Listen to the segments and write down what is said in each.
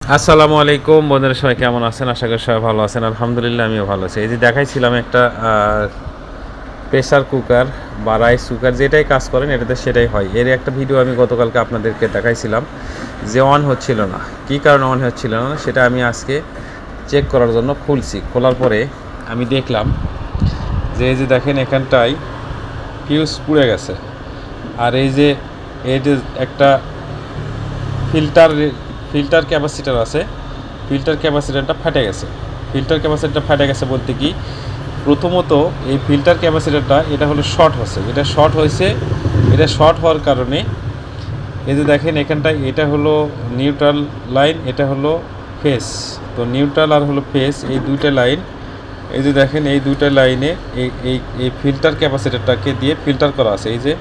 আসসালামু আলাইকুম বন্ধুরা, সবাই কেমন আছেন? আশা করি সবাই ভালো আছেন। আলহামদুলিল্লাহ আমিও ভালো আছি। এই যে দেখাইছিলাম একটা প্রেসার কুকার বা রাইস কুকার, যেটাই কাজ করেন এটাতে সেটাই হয়। এর একটা ভিডিও আমি গতকালকে আপনাদেরকে দেখাইছিলাম যে অন হচ্ছিল না। কী কারণে অন হচ্ছিল না সেটা আমি আজকে চেক করার জন্য খুলছি। খোলার পরে আমি দেখলাম যে এই যে দেখেন এখানটায় ফিউজ পুড়ে গেছে। আর এই যে একটা ফিল্টার ফিল্টার ক্যাপাসিটার আছে, ফিল্টার ক্যাপাসিটারটা ফাটে গেছে। ফিল্টার ক্যাপাসিটারটা ফাটে গেছে বলতে কি, প্রথমত এই ফিল্টার ক্যাপাসিটারটা এটা হলো শর্ট হচ্ছে, এটা শর্ট হওয়ার কারণে এই যে দেখেন এখানটায় এটা হলো নিউট্রাল লাইন, এটা হলো ফেস। তো নিউট্রাল আর হলো ফেস, এই দুইটা লাইন, এই যে দেখেন এই দুইটা লাইনে এই এই এই ফিল্টার ক্যাপাসিটারটাকে দিয়ে ফিল্টার করা আছে। এই যে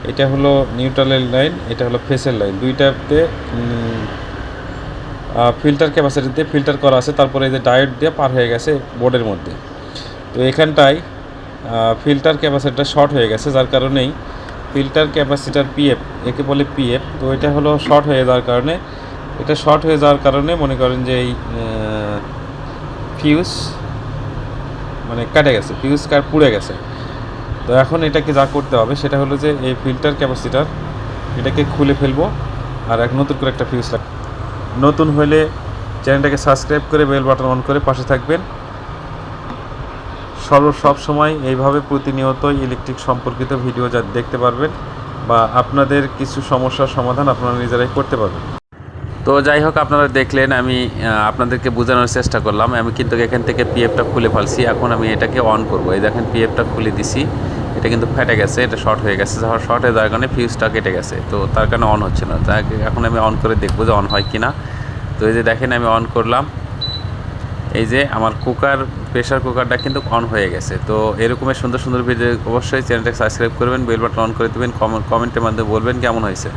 এটা হলো নিউট্রালের লাইন, এটা হলো ফেসের লাইন, দুইটাতে ফিল্টার ক্যাপাসিটি দিয়ে ফিল্টার করা আছে। তারপরে এই যে ডায়োড দিয়ে পার হয়ে গেছে বোর্ডের মধ্যে। তো এখানটায় ফিল্টার ক্যাপাসিটার শর্ট হয়ে গেছে, যার কারণেই ফিল্টার ক্যাপাসিটার পিএফ, একে বলে পিএফ। তো এটা হলো শর্ট হয়ে যাওয়ার কারণে, মনে করেন যে এই ফিউজ মানে কাটে গেছে, ফিউজ পুড়ে গেছে। তো এখন এটাকে যা করতে হবে সেটা হলো যে এই ফিল্টার ক্যাপাসিটার এটাকে খুলে ফেলবো আর নতুন করে একটা ফিউজ লাগবে। নতুন হলে চ্যানেলটাকে সাবস্ক্রাইব করে বেল বাটন অন করে পাশে থাকবেন। সব সময় এইভাবে প্রতিনিয়ত ইলেকট্রিক সম্পর্কিত ভিডিও যা দেখতে পারবেন বা আপনাদের কিছু সমস্যার সমাধান আপনারা নিজেরাই করতে পারবেন। তো যাই হোক, আপনারা দেখলেন, আমি আপনাদেরকে বোঝানোর চেষ্টা করলাম। আমি কিন্তু এখান থেকে পিএফটা খুলে ফেলছি। এখন আমি এটাকে অন করব। এই দেখেন পিএফটা খুলে দিছি, এটা কিন্তু ফেটে গেছে, এটা শর্ট হয়ে গেছে। শর্ট হয়ে যাওয়ার কারণে ফিউজটা কেটে গেছে, তো তার কারণে অন হচ্ছে না। তাই এখন আমি অন করে দেখবো যে অন হয় কি না। তো এই যে দেখেন আমি অন করলাম, এই যে আমার প্রেসার কুকারটা কিন্তু অন হয়ে গেছে। তো এরকমের সুন্দর সুন্দর ভিডিও অবশ্যই চ্যানেলটাকে সাবস্ক্রাইব করবেন, বেল বাটন অন করে দেবেন, কমেন্টের মাধ্যমে বলবেন কেমন হয়েছে।